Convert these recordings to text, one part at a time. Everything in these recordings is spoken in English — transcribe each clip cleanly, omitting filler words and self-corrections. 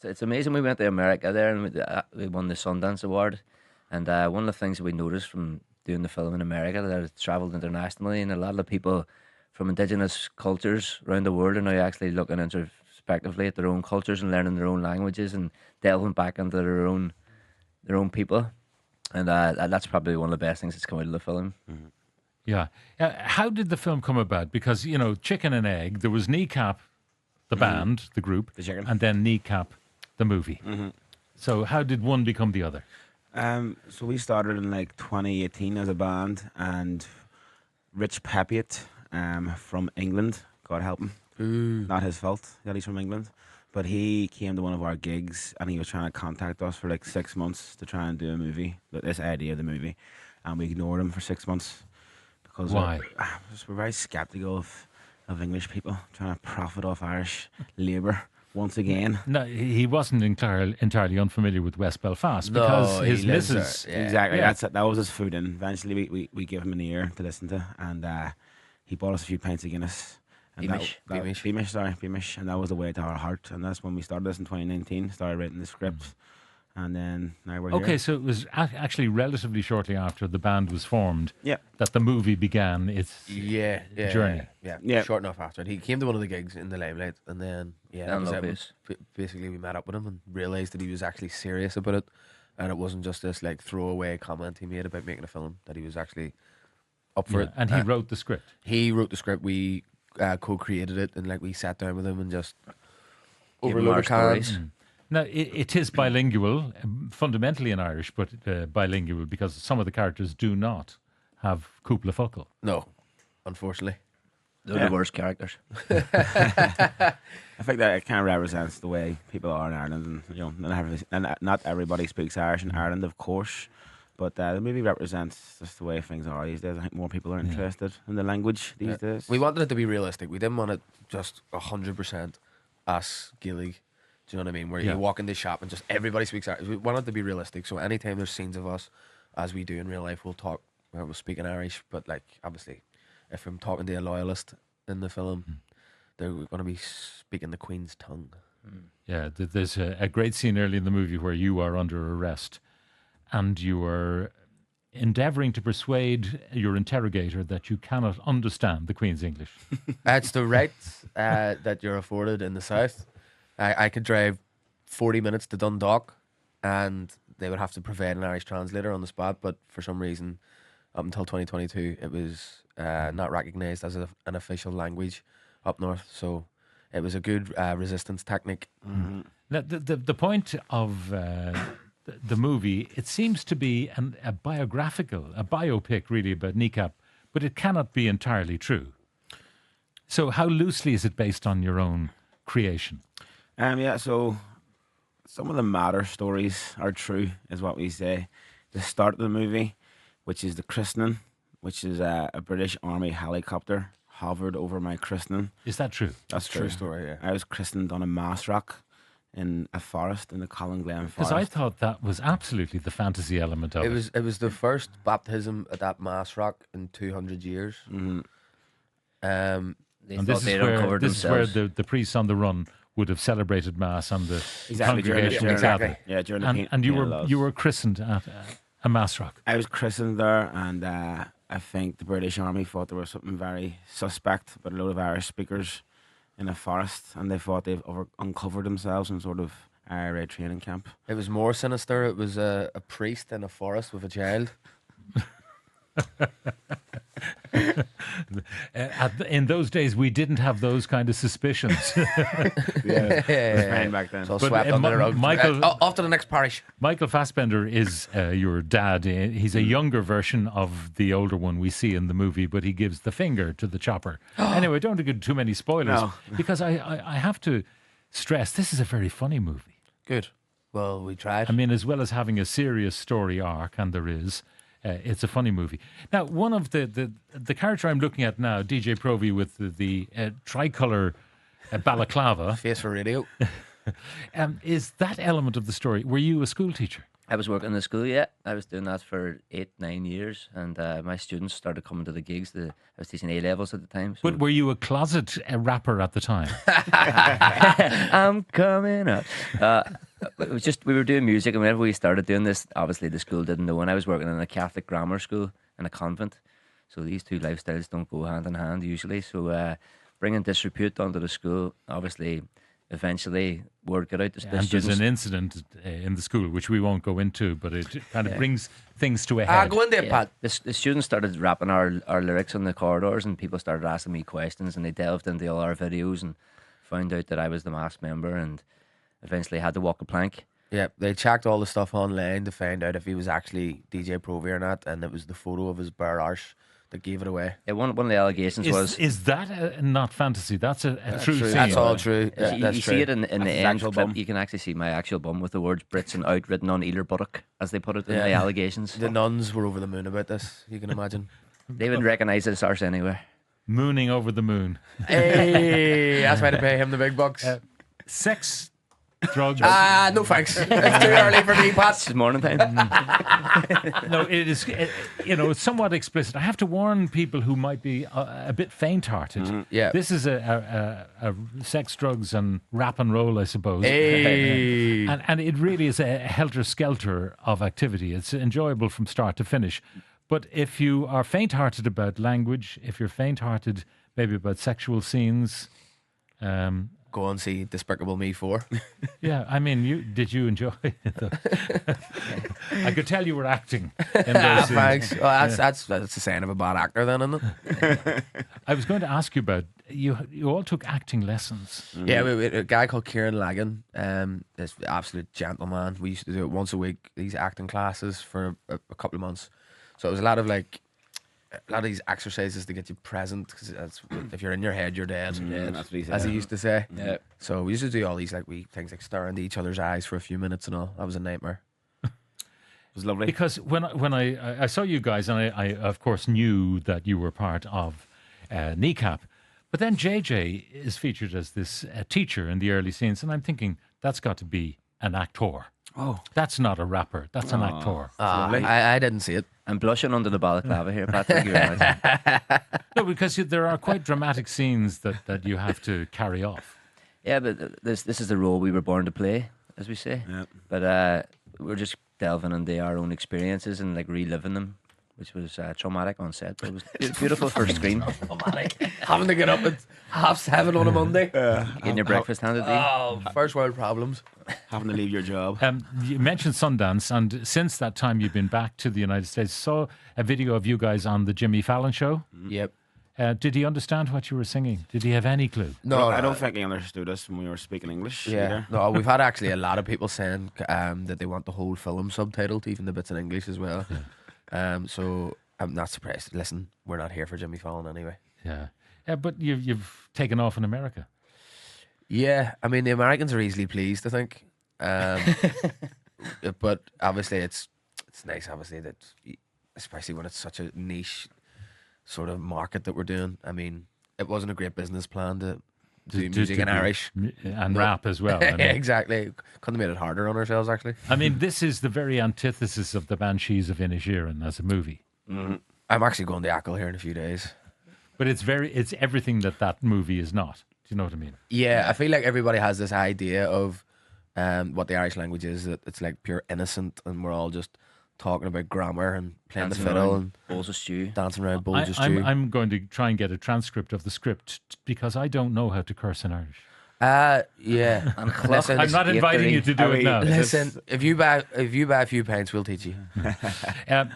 it's amazing. We went to America there and we won the Sundance Award. And one of the things that we noticed from doing the film in America that it travelled internationally, and a lot of the people from indigenous cultures around the world are now actually looking introspectively at their own cultures and learning their own languages and delving back into their own people. And that's probably one of the best things that's come out of the film. Mm-hmm. Yeah. How did the film come about? Because, chicken and egg, there was Kneecap, the band, the group, The chicken. and then Kneecap, the movie. Mm-hmm. So how did one become the other? So we started in like 2018 as a band, and Rich Papiet from England, God help him, not his fault that he's from England, but he came to one of our gigs and he was trying to contact us for like 6 months to try and do a movie, this idea of the movie, and we ignored him for 6 months because Why? we're very skeptical of English people trying to profit off Irish labour. Once again, No, he wasn't entirely unfamiliar with West Belfast No, because he his lives missus. there. Yeah. exactly. Yeah. That was his food, and eventually we gave him an ear to listen to, and he bought us a few pints of Guinness. And Beamish, and that was the way to our heart, and that's when we started this in 2019. Started writing the script, and then now we're Okay, here. so it was actually relatively shortly after the band was formed Yeah. that the movie began its Yeah, journey. Yeah. Short enough after it. He came to one of the gigs in the Limelight, and then Down that was low it. pace. Basically we met up with him and realised that he was actually serious about it, and it wasn't just this like throwaway comment he made about making a film. That he was actually up for Yeah, it. and he wrote the script. He wrote the script. We co-created it, and like we sat down with him and just Give over a him load our of cans. stories. Now, it is bilingual, fundamentally in Irish, but bilingual because some of the characters do not have cúpla focal. No, unfortunately. They're Yeah. the worst characters. I think that it kind of represents the way people are in Ireland, and not everybody speaks Irish in Ireland, of course. But the movie represents just the way things are these days. I think more people are interested in the language these days. We wanted it to be realistic. We didn't want it just 100% us Gaelic. Do you know what I mean? Where Yeah. you walk in the shop and just everybody speaks Irish. We wanted it to be realistic. So anytime there's scenes of us, as we do in real life, we'll speak in Irish. But like obviously, if I'm talking to a loyalist in the film, they're going to be speaking the Queen's tongue. Yeah, there's a great scene early in the movie where you are under arrest and you are endeavouring to persuade your interrogator that you cannot understand the Queen's English. That's the right that you're afforded in the south. I could drive 40 minutes to Dundalk, and they would have to provide an Irish translator on the spot. But for some reason, up until 2022, it was not recognised as an official language up north. So it was a good resistance technique. Now, the point of the movie, it seems to be a biographical, a biopic really about Kneecap, but it cannot be entirely true. So how loosely is it based on your own creation? So some of the matter stories are true, is what we say. The start of the movie, which is the christening, which is a British Army helicopter hovered over my christening. Is that true? That's True story, yeah. I was christened on a mass rock in a forest, in the Colin Glen Because forest. I thought that was absolutely the fantasy element of it. It was the first baptism at that mass rock in 200 years. Mhm. They And thought this they'd is where, uncovered this is where themselves. the priests on the run would have celebrated mass and the Exactly, congregation during would the- gather. Yeah, during the And you penal were laws. you were christened at a mass rock. I was christened there, and I think the British Army thought there was something very suspect about a load of Irish speakers in a forest, and they thought they've uncovered themselves in sort of IRA training camp. It was more sinister. It was a priest in a forest with a child. In those days, we didn't have those kind of suspicions. Yeah, it was fine back then. So But, swept under the rug. Michael- Off to the next parish. Michael Fassbender is your dad. He's a younger version of the older one we see in the movie, but he gives the finger to the chopper. Anyway, don't give too many spoilers, No. because I have to stress this is a very funny movie. Good. Well, we tried. I mean, as well as having a serious story arc, and there is, it's a funny movie. Now, one of the character I'm looking at now, DJ Provy with the tricolour balaclava, Face for radio. is that element of the story. Were you a school teacher? I was working in the school, yeah. I was doing that for 8, 9 years, and my students started coming to the gigs. I was teaching A levels at the time. So But were you a closet rapper at the time? I'm coming up. It was just we were doing music, and whenever we started doing this, obviously the school didn't know. And I was working in a Catholic grammar school in a convent, so these two lifestyles don't go hand in hand usually. So bringing disrepute onto the school, obviously, eventually word got out. The And there's students, an incident in the school, which we won't go into, but it kind of brings things to a head. Go in there, Pat. the students started rapping our lyrics on the corridors, and people started asking me questions, and they delved into all our videos and found out that I was the masked member, and eventually had to walk a plank. Yeah, they checked all the stuff online to find out if he was actually DJ Provi or not, and it was the photo of his bare arse that gave it away. Yeah, one of the allegations was Is that not fantasy? That's a true true. scene. That's all true. you, That's you true. see it in the his end actual clip. bum. You can actually see my actual bum with the words Brits and out written on either buttock, as they put it in the Yeah. allegations. The nuns were over the moon about this. You can imagine. They wouldn't recognise it as ours anywhere. Mooning over the moon. Hey, that's why to pay him the big bucks. Sex, drugs. No thanks. It's too early for me, Pat. It's morning time. No, it is, it's somewhat explicit. I have to warn people who might be a bit faint-hearted. Yeah. This is a sex, drugs, and rap and roll, I suppose. Hey. And it really is a helter-skelter of activity. It's enjoyable from start to finish. But if you are faint-hearted about language, if you're faint-hearted maybe about sexual scenes, Go and see Despicable Me 4. yeah, I mean, did you enjoy it? I could tell you were acting in those scenes. Thanks. Well, that's the sign of a bad actor, then, isn't it? I was going to ask you about you all took acting lessons. Yeah, we a guy called Kieran Lagan, this absolute gentleman. We used to do it once a week, these acting classes for a couple of months. So it was a lot of these exercises to get you present, because if you're in your head, you're dead. That's what he said. As he used to say. Yeah. So we used to do all these wee things like stare into each other's eyes for a few minutes and all. That was a nightmare. It was lovely. Because when I saw you guys, and I of course knew that you were part of Kneecap, but then JJ is featured as this teacher in the early scenes, and I'm thinking that's got to be an actor. Oh, That's not a rapper. That's an actor. lovely. I didn't see it. I'm blushing under the balaclava here, Pat. Thank you very much. No, because there are quite dramatic scenes that you have to carry off. Yeah, but this is the role we were born to play, as we say. Yeah. But we're just delving into our own experiences and reliving them, which was traumatic on set, but it was beautiful for screen. Having to get up at 7:30 on a Monday. Getting your breakfast handed to you. Oh, first world problems. Having to leave your job. You mentioned Sundance, and since that time you've been back to the United States. Saw a video of you guys on the Jimmy Fallon show. Yep. Did he understand what you were singing? Did he have any clue? No, I don't think he understood us when we were speaking English Yeah, either. no, we've had actually a lot of people saying that they want the whole film subtitled, even the bits in English as well. So I'm not surprised. Listen, we're not here for Jimmy Fallon anyway. Yeah, but you've taken off in America. Yeah, I mean the Americans are easily pleased, I think. But obviously it's nice, obviously, that especially when it's such a niche sort of market that we're doing. I mean, it wasn't a great business plan to do music in Irish. And rap as well. I mean, Exactly. Couldn't have made it harder on ourselves, actually. I mean, this is the very antithesis of the Banshees of Inisherin as a movie. I'm actually going to Ackle here in a few days. But it's everything that movie is not. Do you know what I mean? Yeah, I feel like everybody has this idea of what the Irish language is, that it's like pure innocent and we're all just talking about grammar and playing the fiddle and bowls of stew. dancing around bowls of stew. I'm going to try and get a transcript of the script because I don't know how to curse in Irish. Yeah. Listen, I'm not inviting you to do it now. listen, if you buy a few pints, we'll teach you.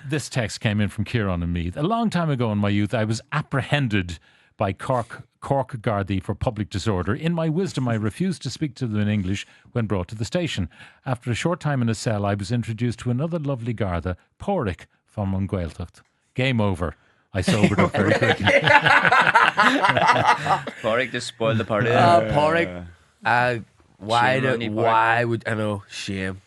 This text came in from Kieran and me. A long time ago in my youth, I was apprehended by Cork Gardaí for public disorder. In my wisdom, I refused to speak to them in English when brought to the station. After a short time in a cell, I was introduced to another lovely Garda, Pádraig from An Gaeltacht. Game over. I sobered up very quickly. Pádraig just spoiled the party. Pádraig. Why Shame on you, why would I know? Shame.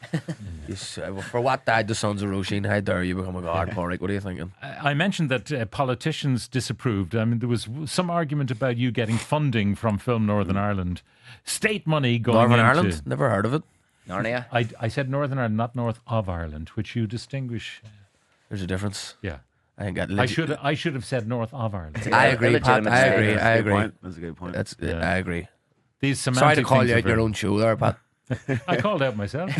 For what died the sons of Roisin? How dare you become a god, Pádraig? What are you thinking? I mentioned that politicians disapproved. I mean, there was some argument about you getting funding from Film Northern Ireland. State money going Northern into... Ireland? Never heard of it. Narnia. I said Northern Ireland, not north of Ireland, which you distinguish. There's a difference. Yeah. I think I should have said north of Ireland. I agree, Pat. legitimate I agree. statement. I Good agree. point. That's a good point. That's Yeah. I agree. These Sorry to semantic call things you are out your very- own show there, Pat. I called out myself.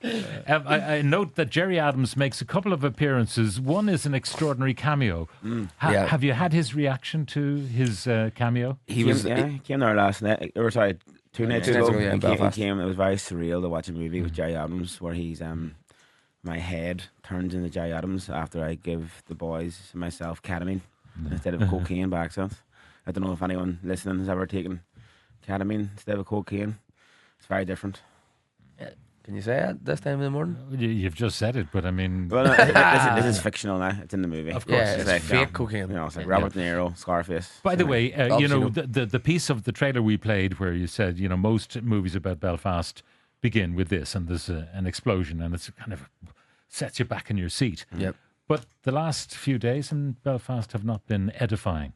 I note that Jerry Adams makes a couple of appearances. One is an extraordinary cameo. Yeah. Have you had his reaction to his cameo? He was. he came there last night, or sorry, 2 nights Two ago. nights ago, yeah, in he Belfast. came. It was very surreal to watch a movie with Jerry Adams where he's my head turns into Jerry Adams after I give the boys and myself ketamine instead of cocaine by accident. I don't know if anyone listening has ever taken ketamine instead of cocaine. It's very different. Can you say it this time in the morning? You've just said it, but I mean, Well, no, this is fictional now. It's in the movie. Of course. Yeah, It's it's like, fake cocaine. You know, it's like Robert De Niro, Scarface. by the way, you know, the piece of the trailer we played where you said, you know, most movies about Belfast begin with this, and there's an explosion, and it's kind of sets you back in your seat. Yep. But the last few days in Belfast have not been edifying.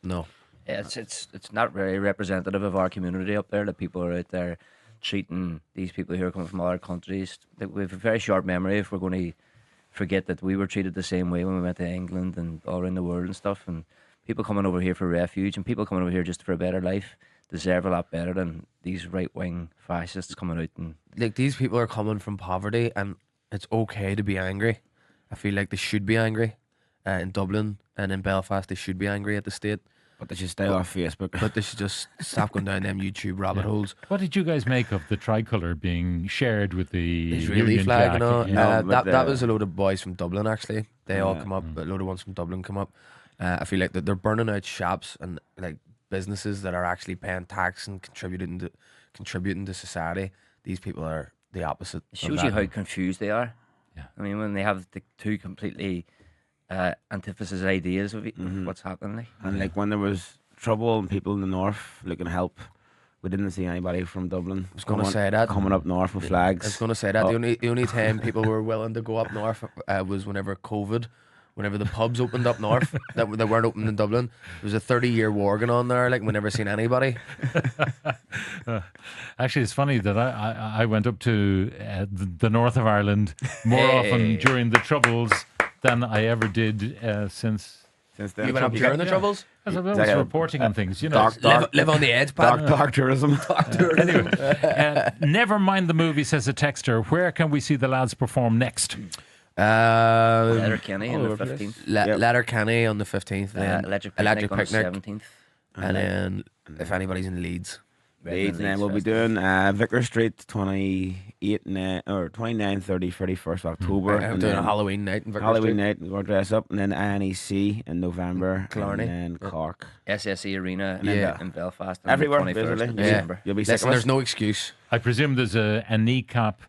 No. Yeah, it's not very representative of our community up there. That people are out there treating these people who are coming from other countries. That we have a very short memory if we're going to forget that we were treated the same way when we went to England and all around the world and stuff. And people coming over here for refuge and people coming over here just for a better life deserve a lot better than these right wing fascists coming out and. Like, these people are coming from poverty, and it's okay to be angry. I feel like they should be angry. In Dublin and in Belfast, they should be angry at the state. But they should stay off Facebook. But they should just stop going down them YouTube rabbit holes. What did you guys make of the tricolour being shared with the Israeli Union flag Jack? and all. Yeah. No, but that was a load of boys from Dublin, actually. They all Yeah. come up. A load of ones from Dublin come up. I feel like that they're burning out shops and like businesses that are actually paying tax and contributing to society. These people are the opposite. It shows you how confused they are. Yeah. I mean, when they have the two completely antithesis ideas of what's happening. Like. And like when there was trouble and people in the north looking to help, we didn't see anybody from Dublin. I was gonna say that. coming up north with flags. I was going to say that Oh. the only time people were willing to go up north was whenever COVID, whenever the pubs opened up north that weren't open in Dublin. There was a 30-year war going on there. Like, we never seen anybody. Actually, it's funny that I went up to the north of Ireland more often during the Troubles than I ever did since Since then, You went up during the Troubles? as I was like a- reporting on things. You know, Live on the edge, Pat. dark tourism. anyway, never mind the movie, says a texter. Where can we see the lads perform next? Letterkenny on all the over the place. 15th. Letterkenny on the 15th. Then Electric Picnic on the 17th. And then if anybody's in Leeds. Leeds, and then we'll be doing Vicar Street 28, 29, 30, 31st of October. I'm and doing a then Halloween night in Vicar Halloween Street. night, we're going to dress up. And then INEC in November. Killarney. And then Cork. SSE Arena Yeah. in Belfast on Everywhere, the 21st basically. of Yeah. December. You'll be sick Listen, of there's us. no excuse. I presume there's a kneecap.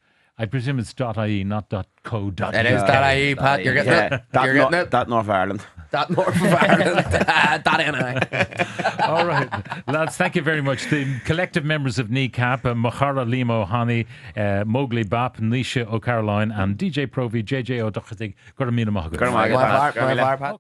I presume it's .ie, not .co.uk. It is .ie, Pat. You're getting Yeah, it. You're getting it. that North Ireland. That North of Ireland. .NI. All right, lads, thank you very much. The collective members of Kneecap, Machara Limo Hani, Mowgli Bap, Nisha O'Caroline, and DJ Provi, JJ O'Doherty, Goramina Mahagan. Go on, My bar, Pat.